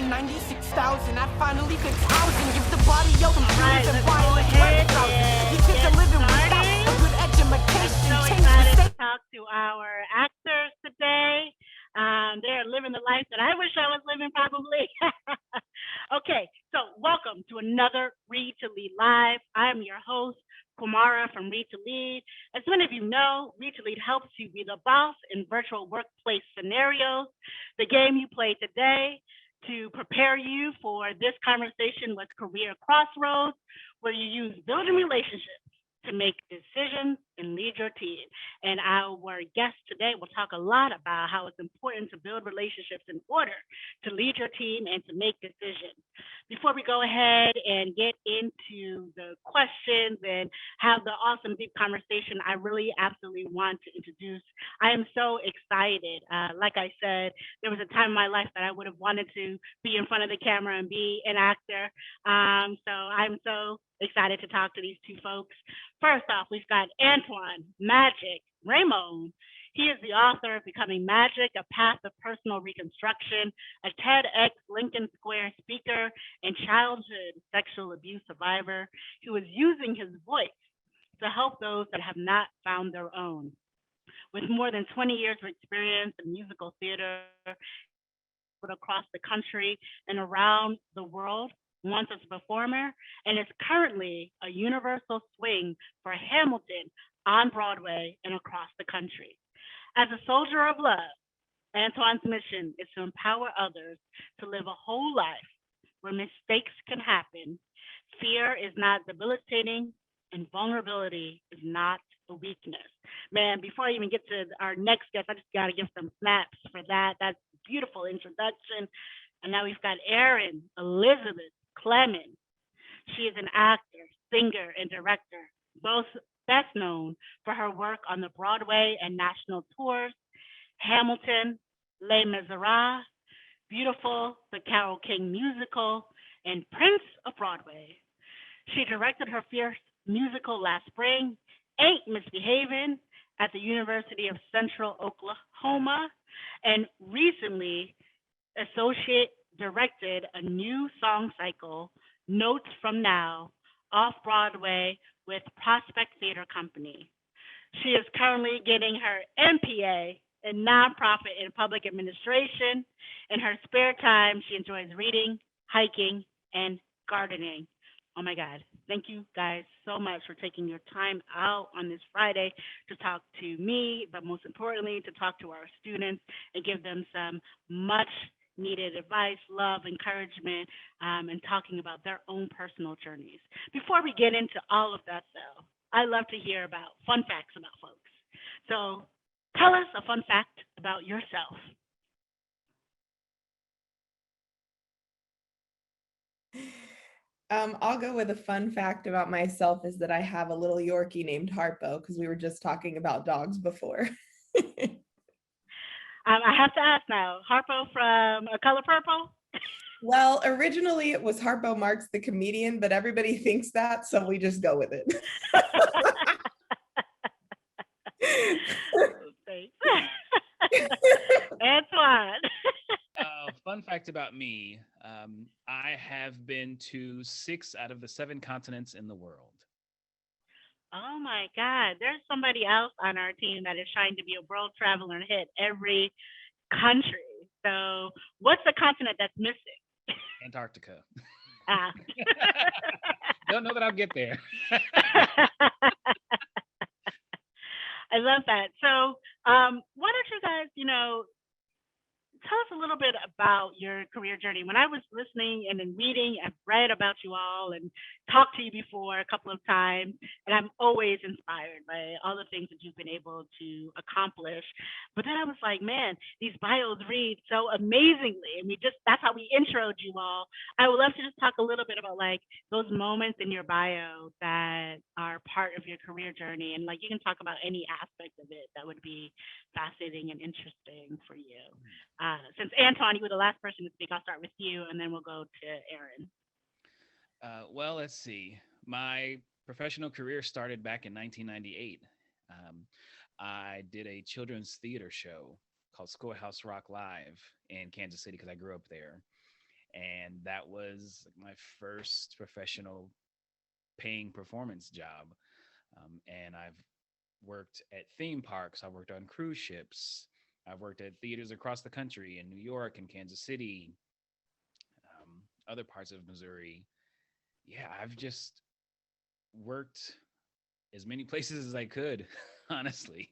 96,000. I finally fix housing. Give the body out some Right, and let's buy go a ahead house. and These kids get are living without started. a good I'm education. so Change the excited to state. talk to our actors today. They're living the life that I wish I was living, probably. Okay, so welcome to another Read to Lead Live. I'm your host, Kumara from Read to Lead. As many of you know, Read to Lead helps you be the boss in virtual workplace scenarios. The game you play today to prepare you for this conversation with Career Crossroads, where you use building relationships to make decisions and lead your team. And our guest today will talk a lot about how it's important to build relationships in order to lead your team and to make decisions. Before we go ahead and get into the questions and have the awesome deep conversation, I really absolutely want to introduce. I am so excited. Like I said, there was a time in my life that I would have wanted to be in front of the camera and be an actor. So I'm so excited to talk to these two folks. First off, we've got Antuan Magic Raimone. He is the author of Becoming Magic, A Path of Personal Reconstruction, a TEDx Lincoln Square speaker, and childhood sexual abuse survivor who is using his voice to help those that have not found their own. With more than 20 years of experience in musical theater, across the country and around the world, once as a performer, and is currently a universal swing for Hamilton on Broadway and across the country. As a soldier of love, Antoine's mission is to empower others to live a whole life where mistakes can happen, fear is not debilitating, and vulnerability is not a weakness. Man, before I even get to our next guest, I just got to give some snaps for that. That's a beautiful introduction. And now we've got Erin Elizabeth Clemen. She is an actor, singer, and director, both best known for her work on the Broadway and national tours, Hamilton, Les Miserables, Beautiful, the Carole King musical, and Prince of Broadway. She directed her fierce musical last spring, Ain't Misbehavin', at the University of Central Oklahoma, and recently associate directed a new song cycle, Notes from Now, off Broadway with Prospect Theater Company. She is currently getting her MPA in nonprofit and public administration. In her spare time, she enjoys reading, hiking, and gardening. Oh my God. Thank you guys so much for taking your time out on this Friday to talk to me, but most importantly, to talk to our students and give them some much needed advice, love, encouragement, and talking about their own personal journeys. Before we get into all of that, though, I love to hear about fun facts about folks. So tell us a fun fact about yourself. I'll go with a fun fact about myself is that I have a little Yorkie named Harpo because we were just talking about dogs before. I have to ask now, Harpo from A Color Purple? Well, originally it was Harpo Marx the comedian, but everybody thinks that, so we just go with it. Antoine. Fun fact about me, I have been to 6 out of the 7 continents in the world. Oh my God. There's somebody else on our team that is trying to be a world traveler and hit every country. So what's the continent that's missing? Antarctica. Ah. Don't know that I'll get there. I love that. So why don't you guys, tell us a little bit about your career journey. When I was listening and then reading, I've read about you all and talked to you before a couple of times, and I'm always inspired by all the things that you've been able to accomplish. But then I was like, man, these bios read so amazingly, and that's how we introed you all. I would love to just talk a little bit about like those moments in your bio that are part of your career journey, and like you can talk about any aspect of it that would be fascinating and interesting for you. Since Antoine, you were the last person to speak, I'll start with you, and then we'll go to Erin. Well, let's see. My professional career started back in 1998. I did a children's theater show called Schoolhouse Rock Live in Kansas City because I grew up there. And that was my first professional paying performance job. And I've worked at theme parks, I've worked on cruise ships, I've worked at theaters across the country in New York and Kansas City, other parts of Missouri. Yeah, I've just worked as many places as I could, honestly.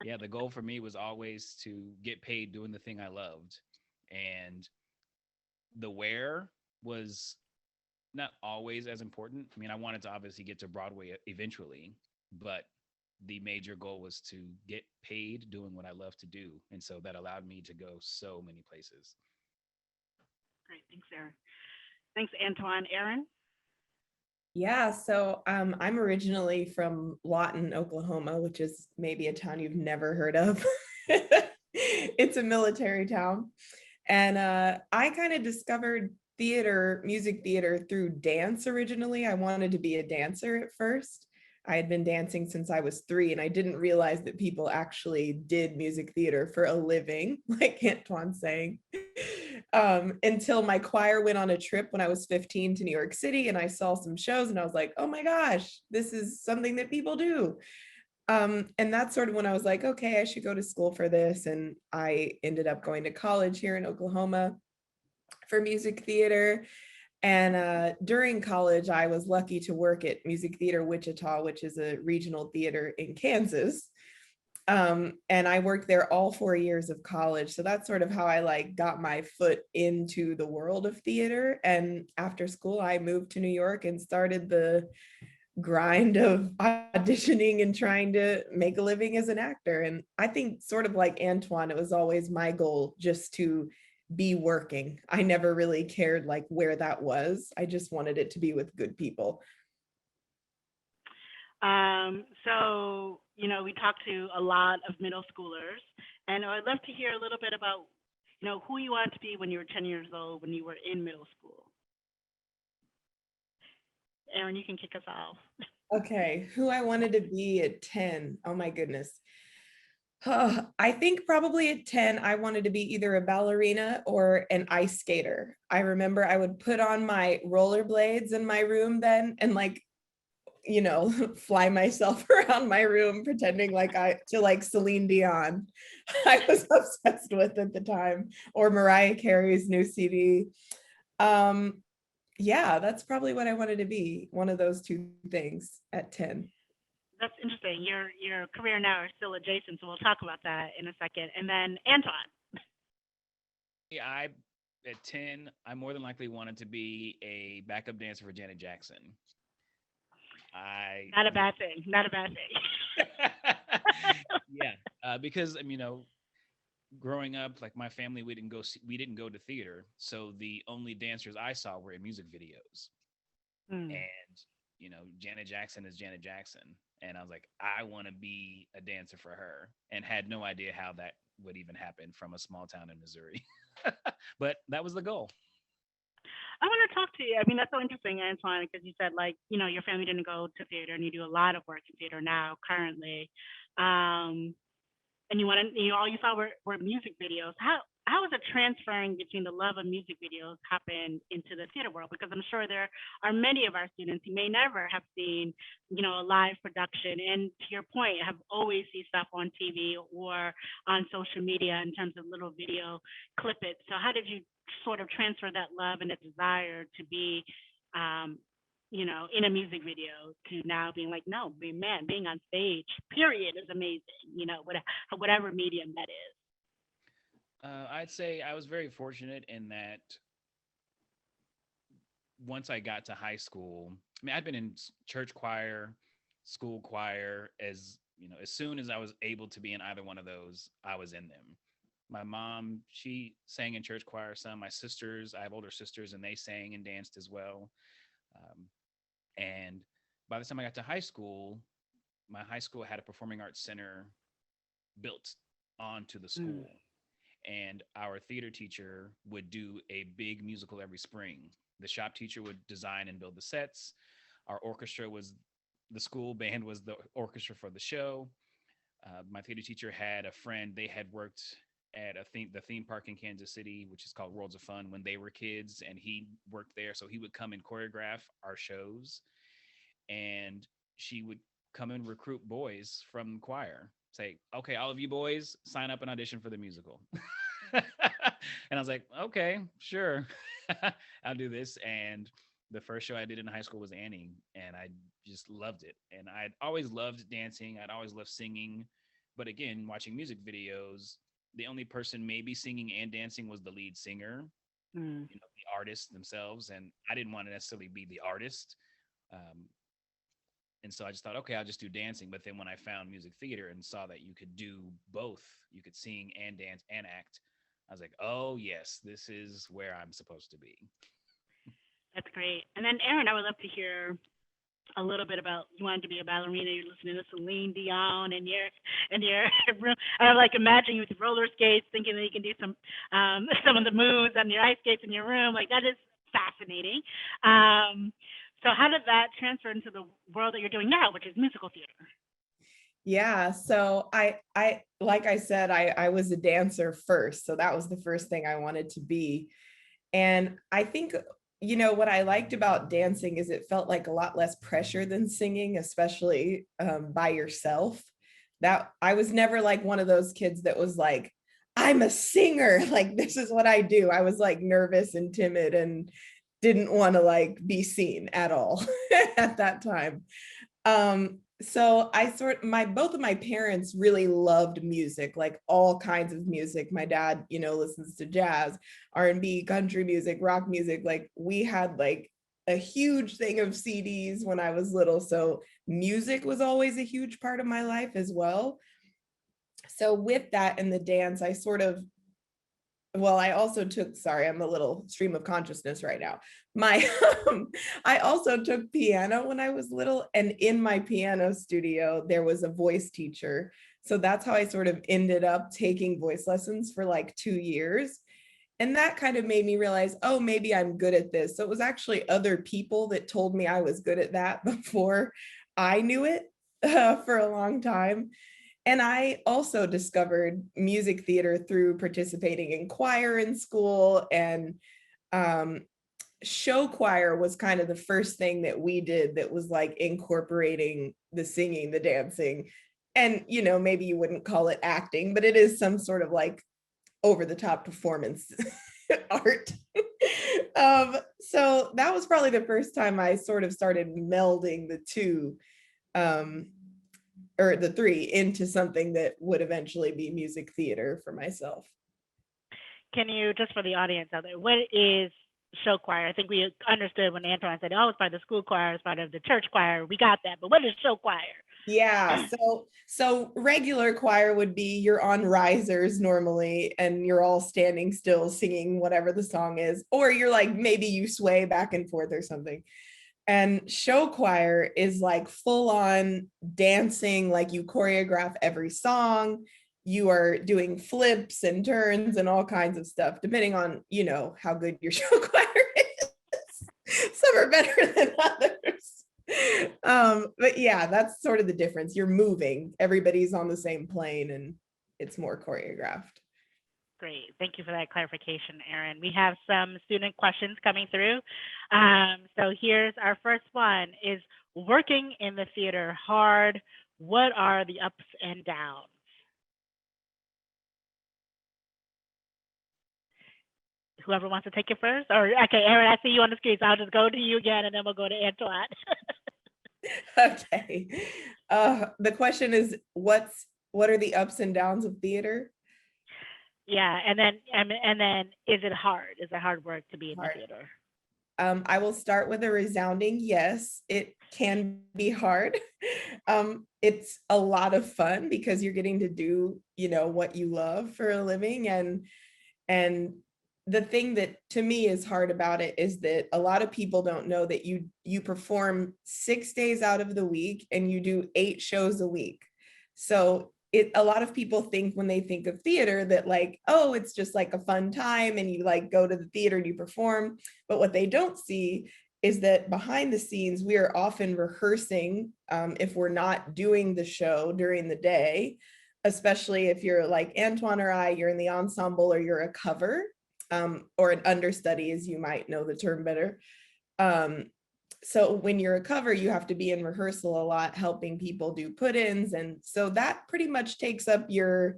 Yeah, the goal for me was always to get paid doing the thing I loved. And the where was not always as important. I mean, I wanted to obviously get to Broadway eventually, but the major goal was to get paid doing what I love to do. And so that allowed me to go so many places. Great. Thanks, Erin. Thanks, Antuan. Erin? Yeah, so I'm originally from Lawton, Oklahoma, which is maybe a town you've never heard of. It's a military town. And I kind of discovered theater, music theater through dance originally. I wanted to be a dancer at first. I had been dancing since I was 3, and I didn't realize that people actually did music theater for a living, like Antoine's saying, until my choir went on a trip when I was 15 to New York City, and I saw some shows, and I was like, oh my gosh, this is something that people do. And that's sort of when I was like, okay, I should go to school for this. And I ended up going to college here in Oklahoma for music theater. And during college, I was lucky to work at Music Theater Wichita, which is a regional theater in Kansas. And I worked there all 4 years of college. So that's sort of how I like got my foot into the world of theater. And after school, I moved to New York and started the grind of auditioning and trying to make a living as an actor. And I think sort of like Antoine, it was always my goal just to be working. I never really cared like where that was. I just wanted it to be with good people. So, we talked to a lot of middle schoolers, and I'd love to hear a little bit about, who you wanted to be when you were 10 years old, when you were in middle school. Erin, you can kick us off. Okay, who I wanted to be at 10. Oh my goodness. I think probably at 10, I wanted to be either a ballerina or an ice skater. I remember I would put on my rollerblades in my room then and like, fly myself around my room pretending like like Celine Dion. I was obsessed with at the time, or Mariah Carey's new CD. Yeah, that's probably what I wanted to be. One of those two things at 10. That's interesting. Your career now is still adjacent, so we'll talk about that in a second. And then Antoine. Yeah, at 10, I more than likely wanted to be a backup dancer for Janet Jackson. Not a bad thing. Not a bad thing. Yeah, because growing up, like my family, we didn't go to theater, so the only dancers I saw were in music videos. And Janet Jackson is Janet Jackson, and I was like, I want to be a dancer for her, and had no idea how that would even happen from a small town in Missouri. But that was the goal. I want to talk to you. I mean, that's so interesting, Antoine, because you said like, your family didn't go to theater, and you do a lot of work in theater now, currently. Um, and all you saw were music videos. How is it transferring between the love of music videos happen into the theater world? Because I'm sure there are many of our students who may never have seen, a live production, and to your point, have always seen stuff on TV or on social media in terms of little video clip it. So how did you sort of transfer that love and a desire to be um, in a music video to now being like, no, being on stage, period, is amazing, whatever medium that is. I'd say I was very fortunate in that once I got to high school, I mean, I'd been in church choir, school choir, as soon as I was able to be in either one of those, I was in them. My mom, she sang in church choir some. My sisters, I have older sisters, and they sang and danced as well. Um, and by the time I got to high school, my high school had a performing arts center built onto the Mm. school. And our theater teacher would do a big musical every spring. The shop teacher would design and build the sets. Our orchestra was the school band was the orchestra for the show. My theater teacher had a friend. They had worked at the theme park in Kansas City, which is called Worlds of Fun, when they were kids, and he worked there. So he would come and choreograph our shows, and she would come and recruit boys from the choir. Say, okay, all of you boys, sign up and audition for the musical. And I was like, okay, sure, I'll do this. And the first show I did in high school was Annie, and I just loved it. And I'd always loved dancing. I'd always loved singing. But again, watching music videos, the only person maybe singing and dancing was the lead singer, Mm. the artists themselves. And I didn't want to necessarily be the artist. Um, and so I just thought, okay, I'll just do dancing. But then when I found music theater and saw that you could do both, you could sing and dance and act, I was like, oh, yes, this is where I'm supposed to be. That's great. And then, Erin, I would love to hear a little bit about you wanted to be a ballerina. You're listening to Celine Dion, and you're room. I like imagine you with roller skates, thinking that you can do some of the moves on your ice skates in your room. Like that is fascinating. So how did that transfer into the world that you're doing now, which is musical theater? Yeah, so I like I said, I was a dancer first, so that was the first thing I wanted to be. And I think, what I liked about dancing is it felt like a lot less pressure than singing, especially by yourself. That I was never like one of those kids that was like, I'm a singer, like this is what I do. I was like nervous and timid and didn't want to like be seen at all at that time. So both of my parents really loved music, like all kinds of music. My dad, listens to jazz, R&B, country music, rock music. Like we had like a huge thing of CDs when I was little. So music was always a huge part of my life as well. So with that and the dance, I also took, sorry, I'm a little stream of consciousness right now. I also took piano when I was little, and in my piano studio, there was a voice teacher. So that's how I sort of ended up taking voice lessons for like 2 years. And that kind of made me realize, oh, maybe I'm good at this. So it was actually other people that told me I was good at that before I knew it for a long time. And I also discovered music theater through participating in choir in school, and show choir was kind of the first thing that we did that was like incorporating the singing, the dancing, and maybe you wouldn't call it acting, but it is some sort of like over the top performance art. So that was probably the first time I sort of started melding the two. Or the three into something that would eventually be music theater for myself. Can you, just for the audience out there, what is show choir? I think we understood when Antoine said, oh, it's part of the school choir, it's part of the church choir. We got that. But what is show choir? Yeah, so regular choir would be you're on risers normally and you're all standing still singing whatever the song is, or you're like maybe you sway back and forth or something. And show choir is like full on dancing, like you choreograph every song. You are doing flips and turns and all kinds of stuff, depending on, how good your show choir is. Some are better than others. But yeah, that's sort of the difference. You're moving, everybody's on the same plane, and it's more choreographed. Great. Thank you for that clarification, Erin. We have some student questions coming through. So here's our first one. Is working in the theater hard? What are the ups and downs? Whoever wants to take it first? Or okay, Erin, I see you on the screen, so I'll just go to you again, and then we'll go to Antoine. Okay. The question is, what are the ups and downs of theater? Yeah, and then is it hard? Is it hard work to be in Hard. the theater? I will start with a resounding yes. It can be hard. It's a lot of fun because you're getting to do, what you love for a living. And the thing that to me is hard about it is that a lot of people don't know that you perform 6 days out of the week and you do 8 shows a week. So a lot of people think when they think of theater that like, oh, it's just like a fun time and you like go to the theater and you perform. But what they don't see is that behind the scenes, we are often rehearsing if we're not doing the show during the day. especially if you're like Antoine or I, you're in the ensemble or you're a cover, or an understudy, as you might know the term better. So when you're a cover, you have to be in rehearsal a lot, helping people do put-ins. And so that pretty much takes up your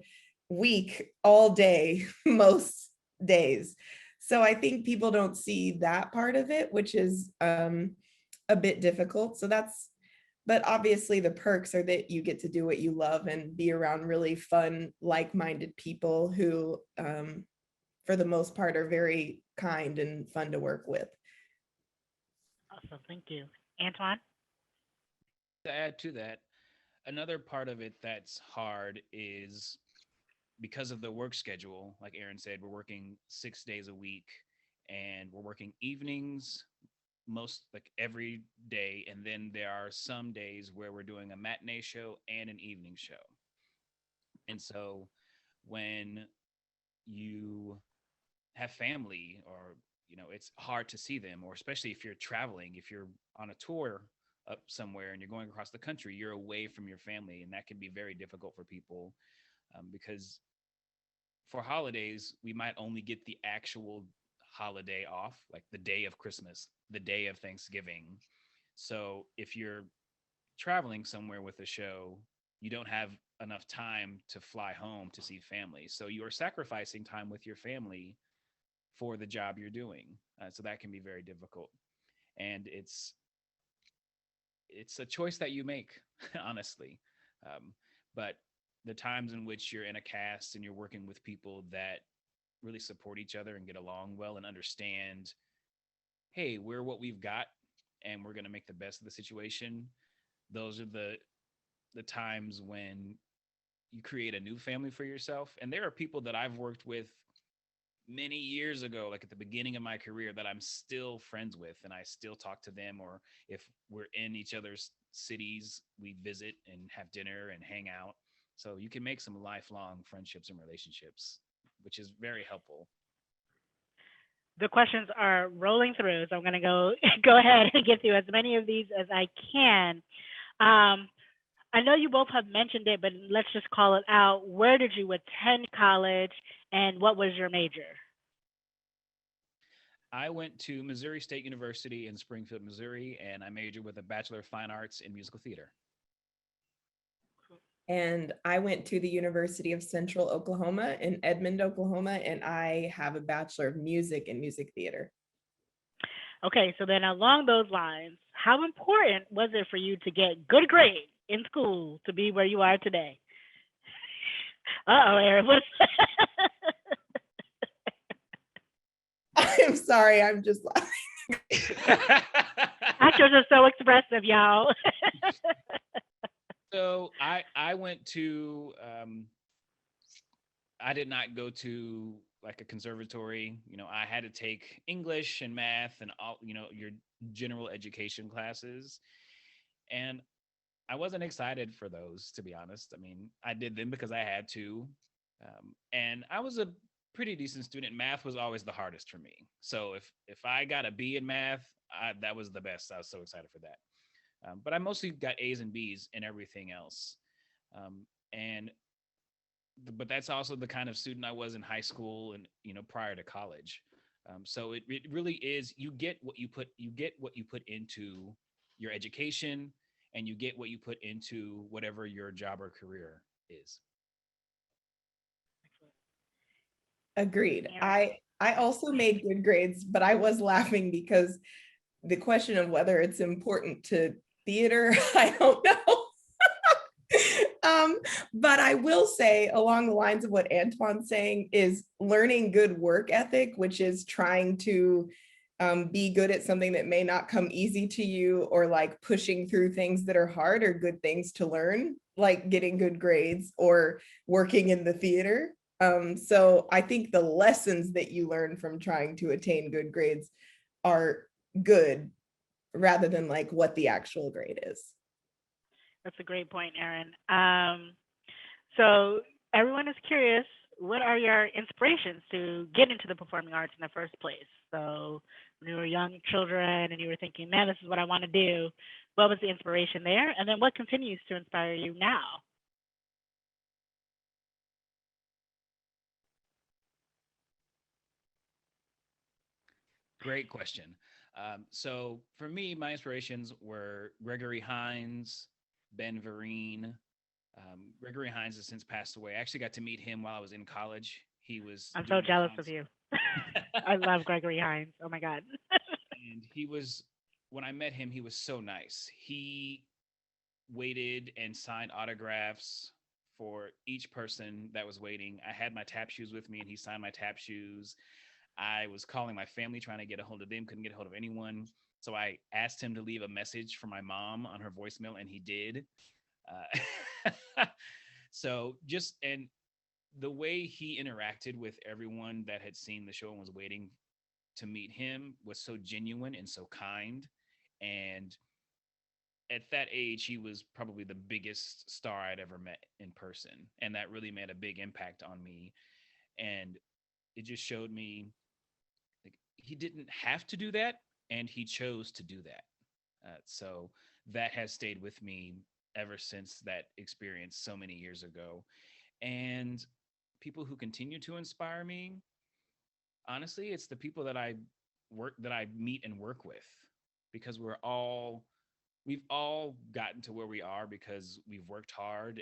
week all day, most days. So I think people don't see that part of it, which is a bit difficult. So but obviously the perks are that you get to do what you love and be around really fun, like-minded people who, for the most part, are very kind and fun to work with. Awesome, thank you. Antoine? To add to that, another part of it that's hard is because of the work schedule. Like Erin said, we're working 6 days a week, and we're working evenings most like every day. And then there are some days where we're doing a matinee show and an evening show. And so when you have family, or it's hard to see them, or especially if you're traveling, if you're on a tour up somewhere and you're going across the country, you're away from your family, and that can be very difficult for people, because for holidays we might only get the actual holiday off, like the day of Christmas, the day of Thanksgiving. So if you're traveling somewhere with a show, you don't have enough time to fly home to see family, so you are sacrificing time with your family for the job you're doing. So that can be very difficult, and it's a choice that you make, honestly. But the times in which you're in a cast and you're working with people that really support each other and get along well and understand, hey, we're what we've got and we're going to make the best of the situation. Those are the times when you create a new family for yourself. And there are people that I've worked with many years ago, like at the beginning of my career, that I'm still friends with, and I still talk to them. Or if we're in each other's cities, we visit and have dinner and hang out. So you can make some lifelong friendships and relationships, which is very helpful. The questions are rolling through, so I'm going to go ahead and get through as many of these as I can. I know you both have mentioned it, but let's just call it out. Where did you attend college, and what was your major? I went to Missouri State University in Springfield, Missouri, and I majored with a Bachelor of Fine Arts in Musical Theater. And I went to the University of Central Oklahoma in Edmond, Oklahoma, and I have a Bachelor of Music in Music Theater. Okay, so then along those lines, how important was it for you to get good grades in school to be where you are today? Uh-oh, Erin. I'm sorry, I'm just laughing. Actors are so expressive, y'all. So I went to I did not go to like a conservatory. I had to take English and math and all, your general education classes. And I wasn't excited for those, to be honest. I mean, I did them because I had to. And I was a pretty decent student. Math was always the hardest for me. So if I got a B in math, that was the best. I was so excited for that. But I mostly got A's and B's in everything else. And but that's also the kind of student I was in high school and prior to college. So it really is, you get what you put into your education, and you get what you put into whatever your job or career is. Agreed. I also made good grades, but I was laughing because the question of whether it's important to theater, I don't know. But I will say, along the lines of what Antoine's saying, is learning good work ethic, which is trying to be good at something that may not come easy to you, or like pushing through things that are hard, are good things to learn, like getting good grades or working in the theater. So I think the lessons that you learn from trying to attain good grades are good, rather than like what the actual grade is. That's a great point, Erin. So everyone is curious, what are your inspirations to get into the performing arts in the first place? So when you were young children and you were thinking, man, this is what I want to do, what was the inspiration there? And then what continues to inspire you now? Great question. So for me, my inspirations were Gregory Hines, Ben Vereen. Gregory Hines has since passed away. I actually got to meet him while I was in college. He was I'm so doing a jealous of concert. you. I love Gregory Hines. Oh my God. And he was, when I met him, he was so nice. He waited and signed autographs for each person that was waiting. I had my tap shoes with me and he signed my tap shoes. I was calling my family trying to get a hold of them, couldn't get a hold of anyone. So I asked him to leave a message for my mom on her voicemail, and he did. So just, and the way he interacted with everyone that had seen the show and was waiting to meet him was so genuine and so kind. And at that age, he was probably the biggest star I'd ever met in person. And that really made a big impact on me. And it just showed me like he didn't have to do that, and he chose to do that. So that has stayed with me ever since that experience so many years ago. And people who continue to inspire me, honestly, it's the people that I meet and work with, because we've all gotten to where we are because we've worked hard,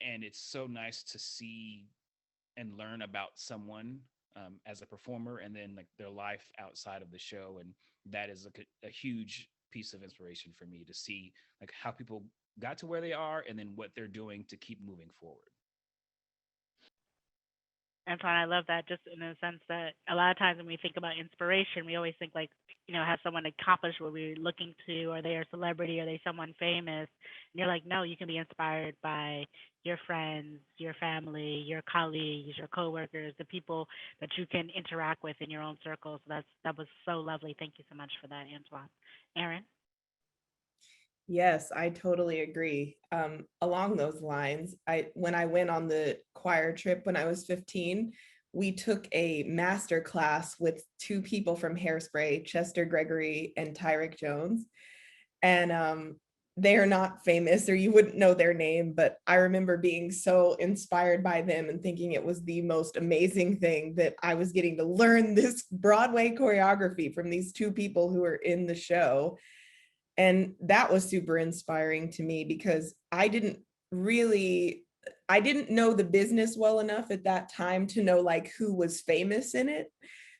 and it's so nice to see and learn about someone as a performer, and then like their life outside of the show. And that is like a huge piece of inspiration for me to see like how people got to where they are and then what they're doing to keep moving forward. Antoine, I love that just in the sense that a lot of times when we think about inspiration, we always think like, has someone accomplished what we're looking to? Are they a celebrity? Are they someone famous? And you're like, no, you can be inspired by your friends, your family, your colleagues, your coworkers, the people that you can interact with in your own circle. So that was so lovely. Thank you so much for that, Antoine. Erin? Yes, I totally agree. Along those lines, when I went on the choir trip when I was 15, we took a master class with two people from Hairspray, Chester Gregory and Tyrick Jones. And they are not famous, or you wouldn't know their name, but I remember being so inspired by them and thinking it was the most amazing thing that I was getting to learn this Broadway choreography from these two people who were in the show. And that was super inspiring to me because really I didn't know the business well enough at that time to know like who was famous in it.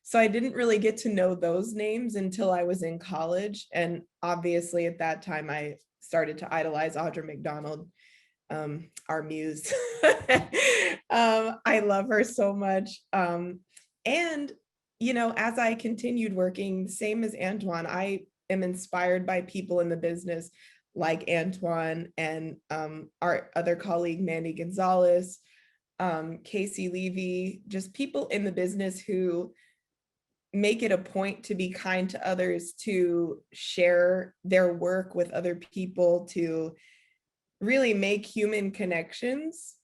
So I didn't really get to know those names until I was in college. And obviously at that time I started to idolize Audra McDonald, our muse. I love her so much. And as I continued working, same as Antoine, I am inspired by people in the business like Antoine and our other colleague, Mandy Gonzalez, Casey Levy, just people in the business who make it a point to be kind to others, to share their work with other people, to really make human connections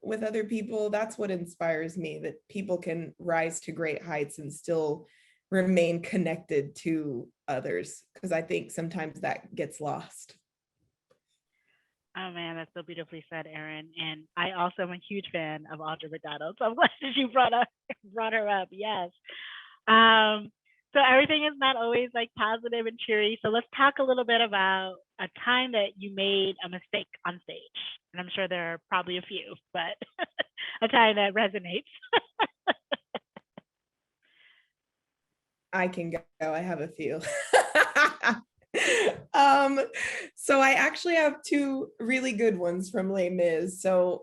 with other people. That's what inspires me, that people can rise to great heights and still remain connected to others, because I think sometimes that gets lost. Oh man, that's so beautifully said, Erin. And I also am a huge fan of Audra McDonald. So I'm glad that you brought her up. Yes. Um, so everything is not always like positive and cheery. So let's talk a little bit about a time that you made a mistake on stage. And I'm sure there are probably a few, but a time that resonates. I can go. I have a few. um, so I actually have two really good ones from Les Mis. So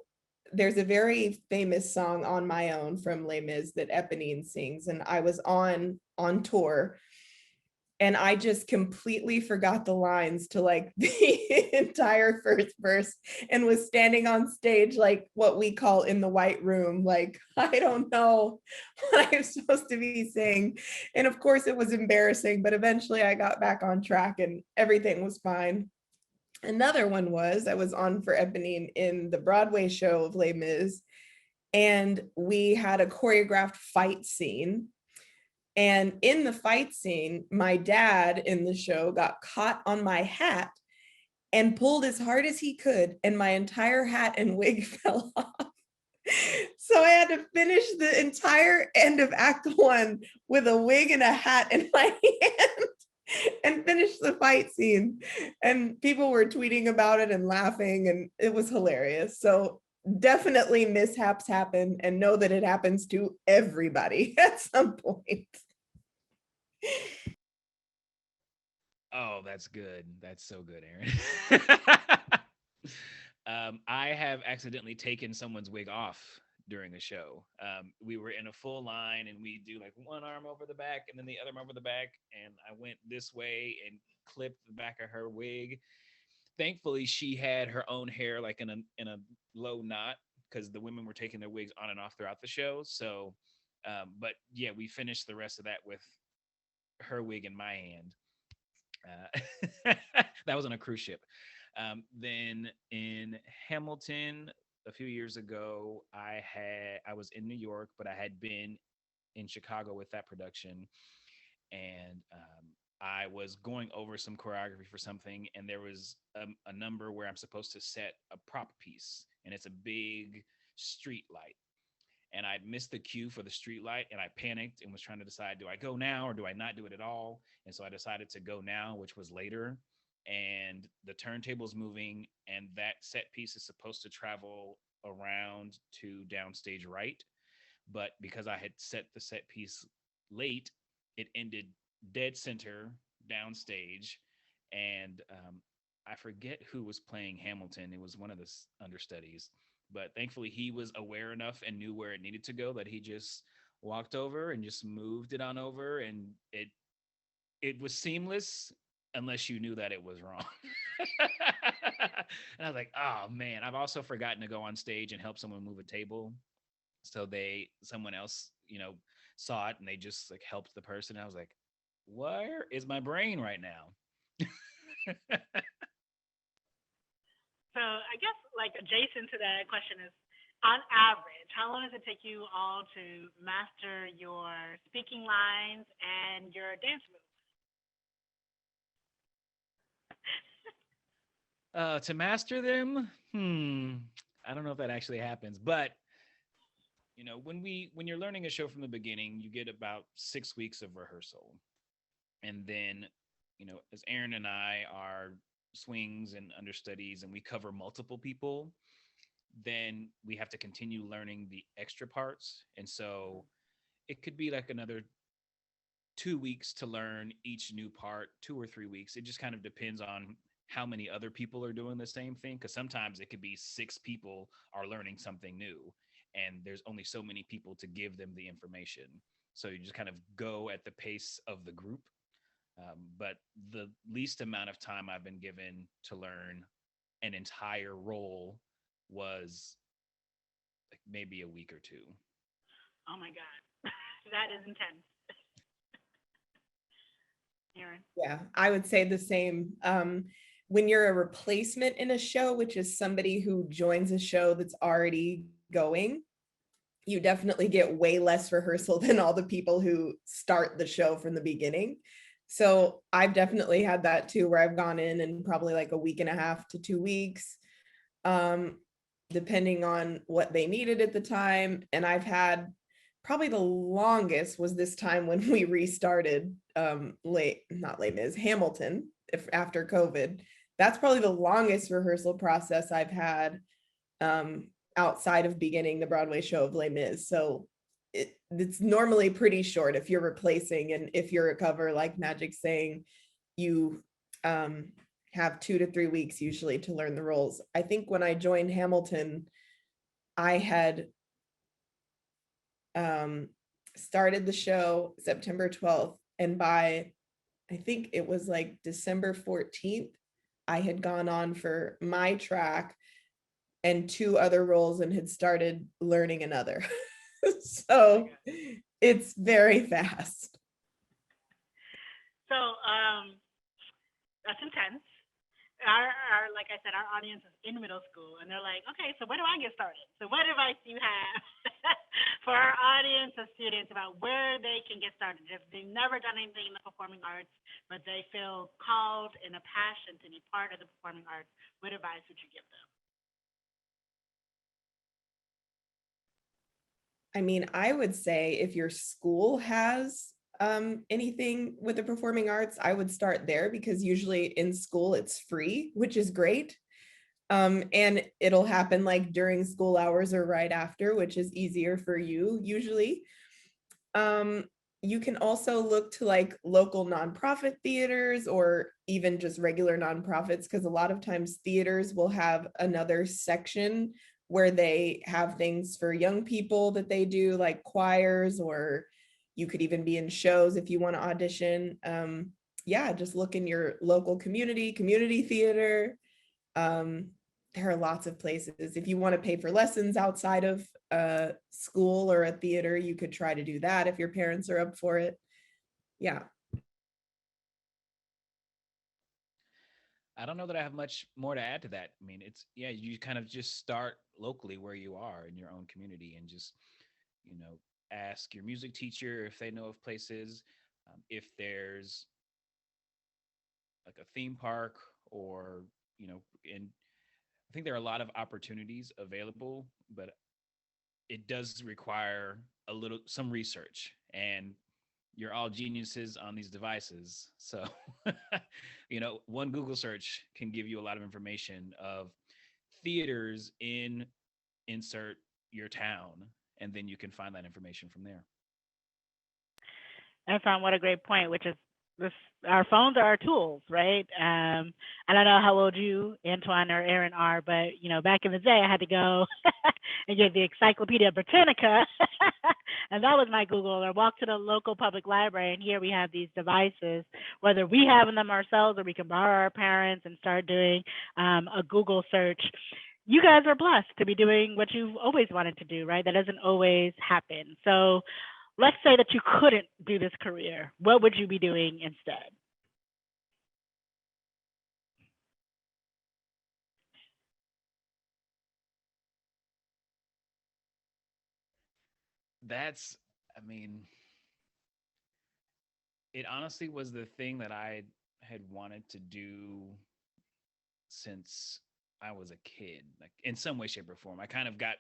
there's a very famous song On My Own from Les Mis that Eponine sings, and I was on tour, and I just completely forgot the lines to like the entire first verse, and was standing on stage like what we call in the white room, like I don't know what I'm supposed to be saying. And of course it was embarrassing, but eventually I got back on track and everything was fine. Another one was I was on for Eponine in the Broadway show of Les Mis, and we had a choreographed fight scene. And in the fight scene, my dad in the show got caught on my hat and pulled as hard as he could, and my entire hat and wig fell off. So I had to finish the entire end of Act One with a wig and a hat in my hand and finish the fight scene. And people were tweeting about it and laughing, and it was hilarious. So definitely mishaps happen, and know that it happens to everybody at some point. Oh, that's good. That's so good, Erin. I have accidentally taken someone's wig off during a show. We were in a full line and we do like one arm over the back and then the other arm over the back. And I went this way and clipped the back of her wig. Thankfully, she had her own hair like in a low knot because the women were taking their wigs on and off throughout the show. So, but yeah, we finished the rest of that with her wig in my hand. That was on a cruise ship. Then in Hamilton a few years ago, I was in New York, but I had been in Chicago with that production, and I was going over some choreography for something, and there was a number where I'm supposed to set a prop piece, and it's a big street light. And I'd missed the cue for the street light, and I panicked and was trying to decide, do I go now or do I not do it at all? And so I decided to go now, which was later. And the turntable's moving, and that set piece is supposed to travel around to downstage right. But because I had set the set piece late, it ended dead center downstage. And I forget who was playing Hamilton. It was one of the understudies, but thankfully he was aware enough and knew where it needed to go that he just walked over and just moved it on over, and it was seamless unless you knew that it was wrong. And I was like, oh man, I've also forgotten to go on stage and help someone move a table. So someone else, saw it and they just like helped the person. I was like, where is my brain right now? So I guess like adjacent to that question is, on average, how long does it take you all to master your speaking lines and your dance moves? To master them, I don't know if that actually happens, but when you're learning a show from the beginning, you get about 6 weeks of rehearsal, and then as Erin and I are swings and understudies and we cover multiple people, then we have to continue learning the extra parts. And so it could be like another 2 weeks to learn each new part, 2 or 3 weeks. It just kind of depends on how many other people are doing the same thing, because sometimes it could be 6 people are learning something new and there's only so many people to give them the information. So you just kind of go at the pace of the group. But the least amount of time I've been given to learn an entire role was like maybe a week or two. Oh my God, that is intense. Erin? Yeah, I would say the same. When you're a replacement in a show, which is somebody who joins a show that's already going, you definitely get way less rehearsal than all the people who start the show from the beginning. So I've definitely had that too, where I've gone in probably like a week and a half to 2 weeks, depending on what they needed at the time. And I've had probably the longest was this time when we restarted Hamilton after COVID. That's probably the longest rehearsal process I've had outside of beginning the Broadway show of Les Mis. So it's normally pretty short if you're replacing, and if you're a cover like Magic's saying, you have 2 to 3 weeks usually to learn the roles. I think when I joined Hamilton, I had started the show September 12th, and by I think it was like December 14th, I had gone on for my track and 2 other roles and had started learning another. So it's very fast. So that's intense. Like I said, our audience is in middle school, and they're like, okay, so where do I get started? So what advice do you have for our audience of students about where they can get started? If they've never done anything in the performing arts, but they feel called and a passion to be part of the performing arts, what advice would you give them? I mean, I would say if your school has anything with the performing arts, I would start there because usually in school it's free, which is great. And it'll happen like during school hours or right after, which is easier for you usually. Um, you can also look to like local nonprofit theaters or even just regular nonprofits, because a lot of times theaters will have another section where they have things for young people that they do, like choirs, or you could even be in shows if you want to audition. Yeah, just look in your local community theater. Um, there are lots of places. If you want to pay for lessons outside of school or a theater, you could try to do that if your parents are up for it. Yeah. I don't know that I have much more to add to that. I mean, it's, yeah, you kind of just start locally where you are in your own community and just, you know, ask your music teacher if they know of places, if there's like a theme park or, you know, and I think there are a lot of opportunities available, but it does require some research, and you're all geniuses on these devices. So, you know, one Google search can give you a lot of information of theaters in insert your town, and then you can find that information from there. Antoine, what a great point, which is this our phones are our tools, right? I don't know how old you, Antoine or Erin, are, but you know, back in the day I had to go and get the Encyclopedia Britannica and that was my Google, or walk to the local public library and here we have these devices, whether we have them ourselves or we can borrow our parents and start doing a Google search. You guys are blessed to be doing what you've always wanted to do, right? That doesn't always happen. So let's say that you couldn't do this career. What would you be doing instead? That's, I mean, it honestly was the thing that I had wanted to do since I was a kid, like in some way, shape, or form. I kind of got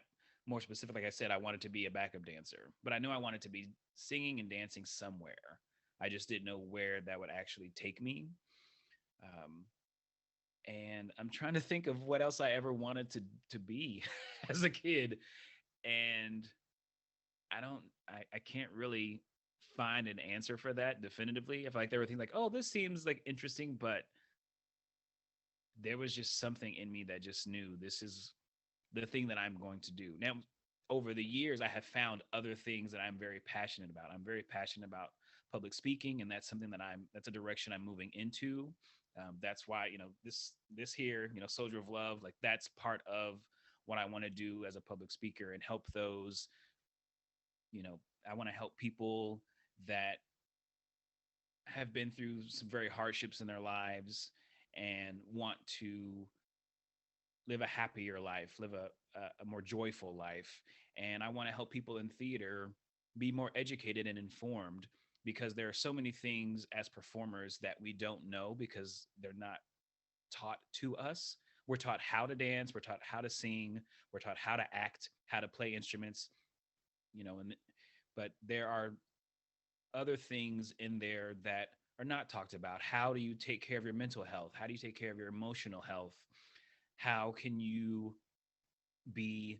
more specific. Like I said, I wanted to be a backup dancer, but I knew I wanted to be singing and dancing somewhere. I just didn't know where that would actually take me. Um, and I'm trying to think of what else I ever wanted to be as a kid, and I can't really find an answer for that definitively. I feel like there were things like, oh, this seems like interesting, but there was just something in me that just knew this is the thing that I'm going to do. Now, over the years, I have found other things that I'm very passionate about. I'm very passionate about public speaking, and that's something that's a direction I'm moving into. That's why, you know, this here, you know, Soldier of Love, like that's part of what I want to do as a public speaker and help those, you know, I want to help people that have been through some very hardships in their lives and want to live a happier life, live a more joyful life. And I want to help people in theater be more educated and informed because there are so many things as performers that we don't know because they're not taught to us. We're taught how to dance, we're taught how to sing, we're taught how to act, how to play instruments, you know, and but there are other things in there that are not talked about. How do you take care of your mental health? How do you take care of your emotional health? How can you be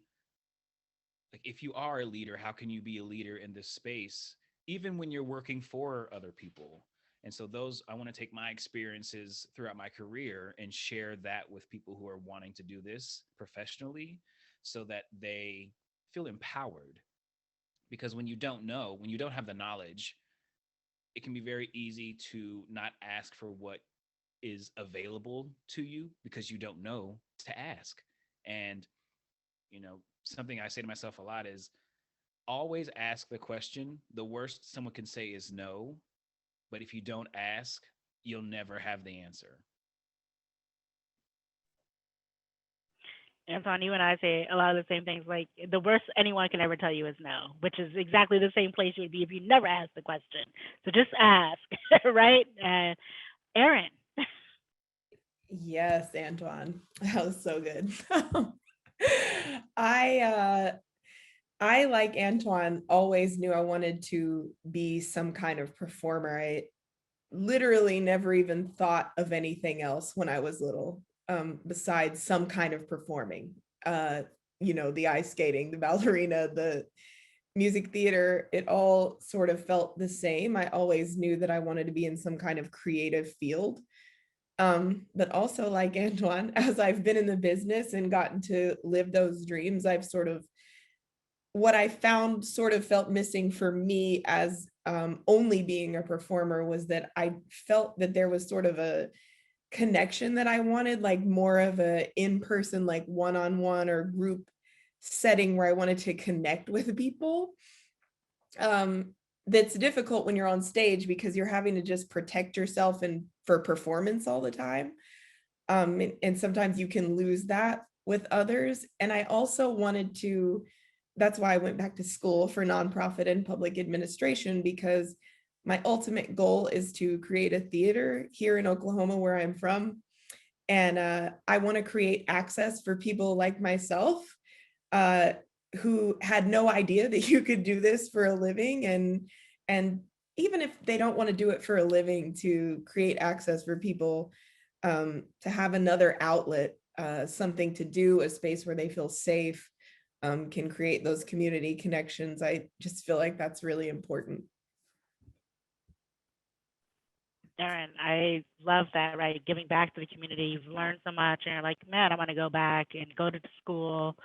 like, if you are a leader, how can you be a leader in this space, even when you're working for other people? And so those, I want to take my experiences throughout my career and share that with people who are wanting to do this professionally so that they feel empowered. Because when you don't know, when you don't have the knowledge, it can be very easy to not ask for what is available to you because you don't know to ask. And, you know, something I say to myself a lot is always ask the question. The worst someone can say is no, but if you don't ask, you'll never have the answer. Anton, you and I say a lot of the same things. Like the worst anyone can ever tell you is no, which is exactly the same place you would be if you never asked the question. So just ask, right? Erin. Yes, Antoine. That was so good. I I, like Antoine, always knew I wanted to be some kind of performer. I literally never even thought of anything else when I was little, besides some kind of performing. Uh, the ice skating, the ballerina, the music theater, it all sort of felt the same. I always knew that I wanted to be in some kind of creative field. But also, like Antoine, as I've been in the business and gotten to live those dreams, I've sort of, what I found sort of felt missing for me as only being a performer was that I felt that there was sort of a connection that I wanted, like more of a in-person, like one-on-one or group setting where I wanted to connect with people. That's difficult when you're on stage because you're having to just protect yourself and for performance all the time. And sometimes you can lose that with others. And I also wanted to, that's why I went back to school for nonprofit and public administration, because my ultimate goal is to create a theater here in Oklahoma, where I'm from. And I want to create access for people like myself, uh, who had no idea that you could do this for a living. And even if they don't want to do it for a living, to create access for people to have another outlet, something to do, a space where they feel safe, can create those community connections. I just feel like that's really important. Erin, I love that, right? Giving back to the community. You've learned so much, and you're like, man, I want to go back and go to the school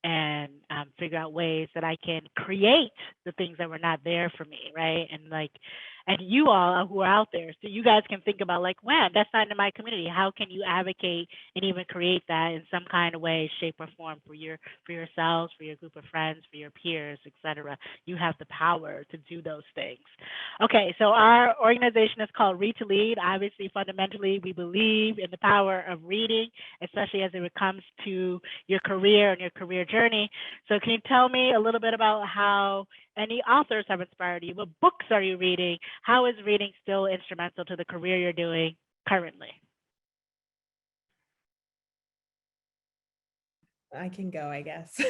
and figure out ways that I can create the things that were not there for me, right? And like, and you all who are out there, so you guys can think about like, man, that's not in my community. How can you advocate and even create that in some kind of way, shape, or form for yourselves, for your group of friends, for your peers, etc. You have the power to do those things. Okay, so our organization is called Read to Lead. Obviously, fundamentally, we believe in the power of reading, especially as it comes to your career and your career journey. So, can you tell me a little bit about how any authors have inspired you? What books are you reading? How is reading still instrumental to the career you're doing currently? I can go, I guess.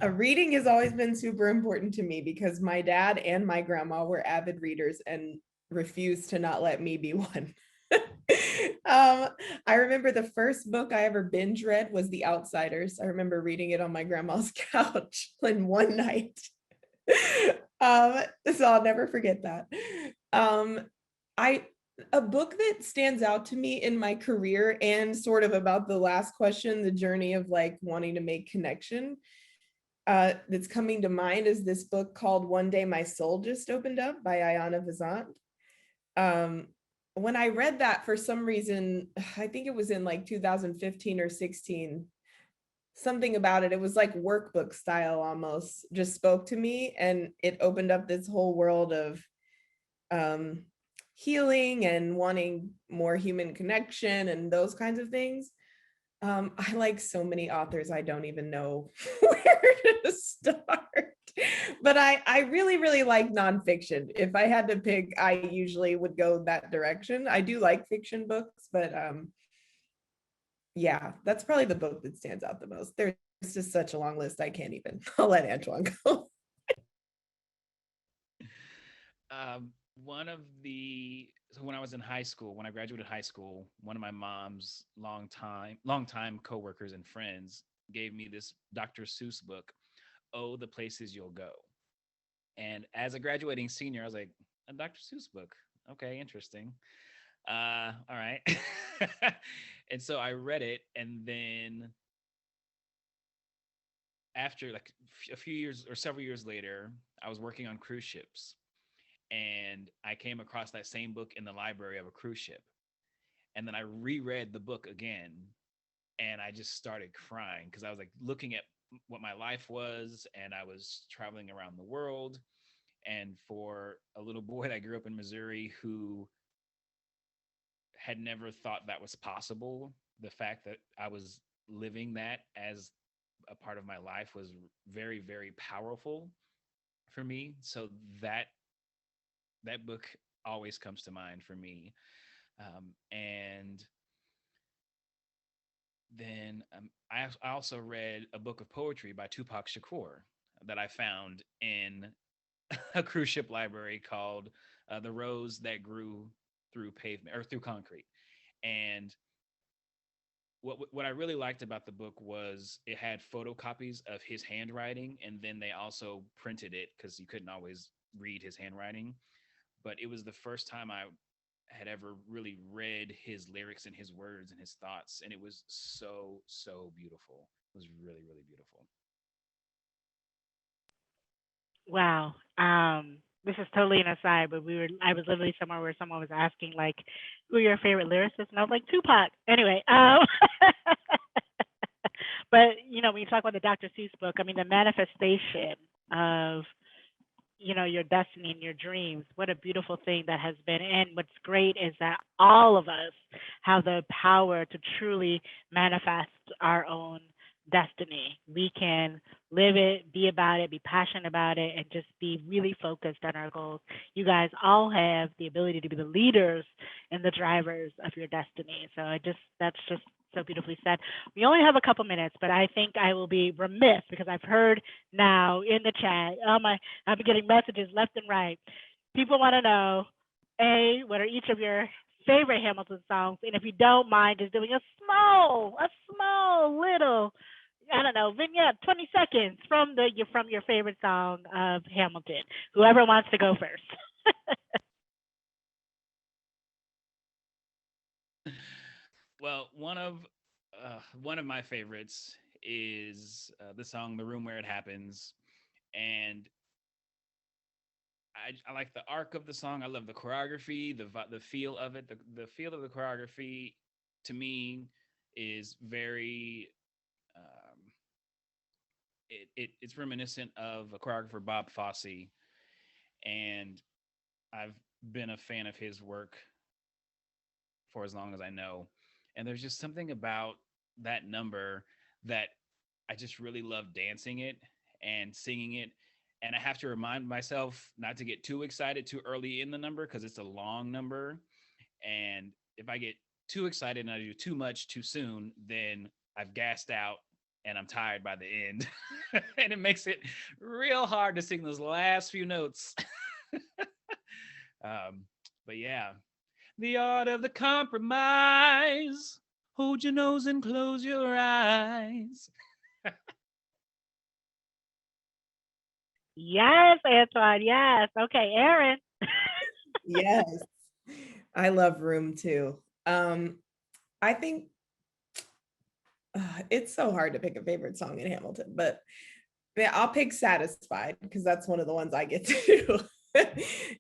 Reading has always been super important to me because my dad and my grandma were avid readers and refused to not let me be one. I remember the first book I ever binge read was The Outsiders. I remember reading it on my grandma's couch in one night. So I'll never forget that. Um, I A book that stands out to me in my career and sort of about the last question, the journey of like wanting to make connection, that's coming to mind is this book called One Day My Soul Just Opened Up by Ayana Vizant. Um, when I read that, for some reason, I think it was in like 2015 or 16, something about it, it was like workbook style almost, just spoke to me, and it opened up this whole world of um, healing and wanting more human connection and those kinds of things. I like so many authors, I don't even know where to start. But I really, really like nonfiction. If I had to pick, I usually would go that direction. I do like fiction books, but yeah, that's probably the book that stands out the most. There's just such a long list, I can't even. I'll let Antoine go. One of the so when I was in high school, when I graduated high school, one of my mom's long time coworkers and friends gave me this Dr. Seuss book, "Oh, the Places You'll Go." And as a graduating senior, I was like, "A Dr. Seuss book? Okay, interesting. All right." And so I read it, and then after like a few years or several years later, I was working on cruise ships, and I came across that same book in the library of a cruise ship. And then I reread the book again, and I just started crying because I was like looking at what my life was, and I was traveling around the world. And for a little boy that grew up in Missouri who had never thought that was possible, the fact that I was living that as a part of my life was very, very powerful for me. So that book always comes to mind for me. And then I also read a book of poetry by Tupac Shakur. that I found in a cruise ship library called "The Rose That Grew Through Pavement or Through Concrete." And what I really liked about the book was it had photocopies of his handwriting, and then they also printed it because you couldn't always read his handwriting. But it was the first time I had ever really read his lyrics and his words and his thoughts, and it was so beautiful. It was really, really beautiful. Wow. This is totally an aside, but I was literally somewhere where someone was asking like, who are your favorite lyricists? And I was like, Tupac. Anyway, but when you talk about the Dr. Seuss book, I mean, the manifestation of your destiny and your dreams. What a beautiful thing that has been. And what's great is that all of us have the power to truly manifest our own destiny. We can live it, be about it, be passionate about it, and just be really focused on our goals. You guys all have the ability to be the leaders and the drivers of your destiny. So that's just so beautifully said. We only have a couple minutes, but I think I will be remiss because I've heard now in the chat, I've been getting messages left and right. People want to know, what are each of your favorite Hamilton songs? And if you don't mind just doing a small little, I don't know, vignette, 20 seconds from your favorite song of Hamilton. Whoever wants to go first. Well, one of my favorites is the song "The Room Where It Happens," and I like the arc of the song. I love the choreography, the feel of it. The feel of the choreography to me is very it's reminiscent of a choreographer, Bob Fosse, and I've been a fan of his work for as long as I know. And there's just something about that number that I just really love dancing it and singing it. And I have to remind myself not to get too excited too early in the number because it's a long number. And if I get too excited and I do too much too soon, then I've gassed out and I'm tired by the end. And it makes it real hard to sing those last few notes. But yeah, the art of the compromise. Hold your nose and close your eyes. Yes, Antoine. Yes. Okay, Erin. Yes. I love Room too. I think it's so hard to pick a favorite song in Hamilton, but yeah, I'll pick Satisfied because that's one of the ones I get to do.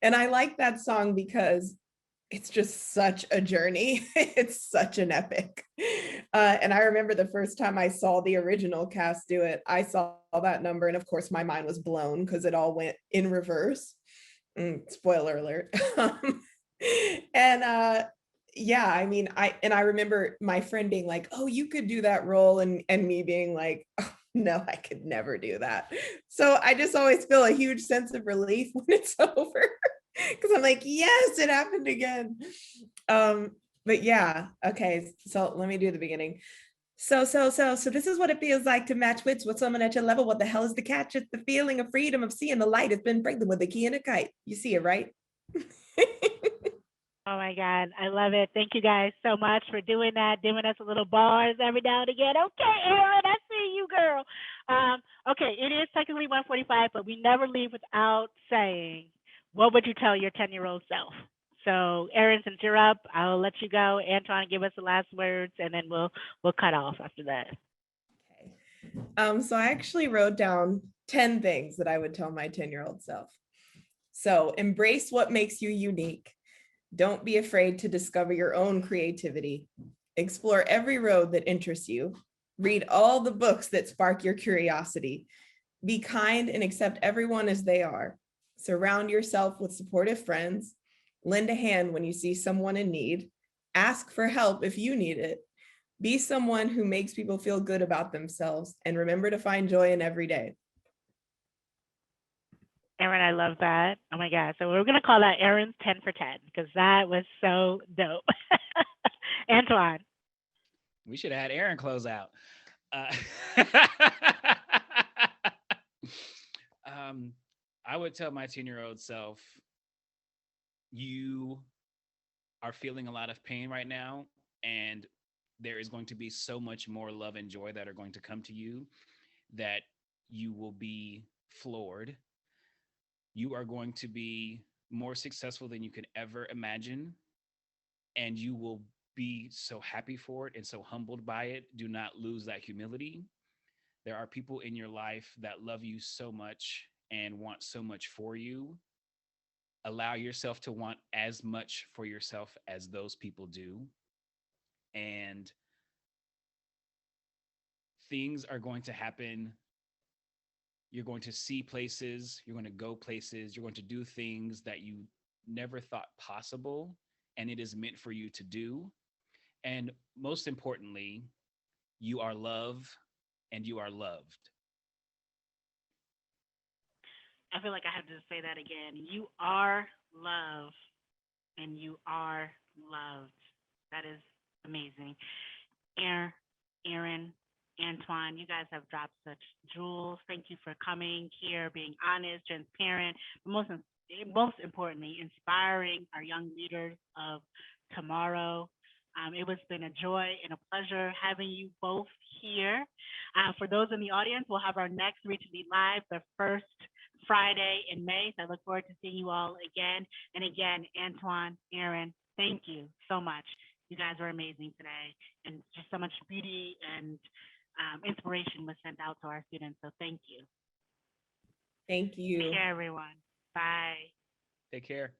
And I like that song because it's just such a journey. It's such an epic. And I remember the first time I saw the original cast do it, I saw that number. And of course, my mind was blown because it all went in reverse. Spoiler alert. And yeah, I mean, I remember my friend being like, oh, you could do that role. And me being like, oh, no, I could never do that. So I just always feel a huge sense of relief when it's over. Because I'm like, yes, it happened again. But yeah, okay, so let me do the beginning. So this is what it feels like to match wits with someone at your level. What the hell is the catch? It's the feeling of freedom of seeing the light. It's been pregnant with a key and a kite. You see it, right? Oh my God, I love it. Thank you guys so much for doing that, giving us a little bars every now and again. Okay, Erin, I see you, girl. Okay, it is technically 1:45, but we never leave without saying, what would you tell your 10-year-old self? So, Erin, since you're up, I'll let you go. Antoine, give us the last words, and then we'll cut off after that. Okay. So I actually wrote down 10 things that I would tell my 10-year-old self. So embrace what makes you unique. Don't be afraid to discover your own creativity. Explore every road that interests you. Read all the books that spark your curiosity. Be kind and accept everyone as they are. Surround yourself with supportive friends. Lend a hand when you see someone in need. Ask for help if you need it. Be someone who makes people feel good about themselves, and remember to find joy in every day. Erin, I love that. Oh my God. So we're going to call that Erin's 10 for 10 because that was so dope. Antoine. We should have had Erin close out. I would tell my 10-year-old self, you are feeling a lot of pain right now, and there is going to be so much more love and joy that are going to come to you that you will be floored. You are going to be more successful than you could ever imagine, and you will be so happy for it and so humbled by it. Do not lose that humility. There are people in your life that love you so much and want so much for you. Allow yourself to want as much for yourself as those people do. And things are going to happen. You're going to see places, you're going to go places, you're going to do things that you never thought possible, and it is meant for you to do. And most importantly, you are loved and you are loved. I feel like I have to say that again. You are love and you are loved. That is amazing. Erin, Erin, Antoine, you guys have dropped such jewels. Thank you for coming here, being honest, transparent, but most importantly, inspiring our young leaders of tomorrow. It has been a joy and a pleasure having you both here. For those in the audience, we'll have our next Reach Lead Live the first Friday in May. So I look forward to seeing you all again. And again, Antoine, Erin, thank you so much. You guys were amazing today, and just so much beauty and inspiration was sent out to our students. So thank you. Thank you. Take care, everyone. Bye. Take care.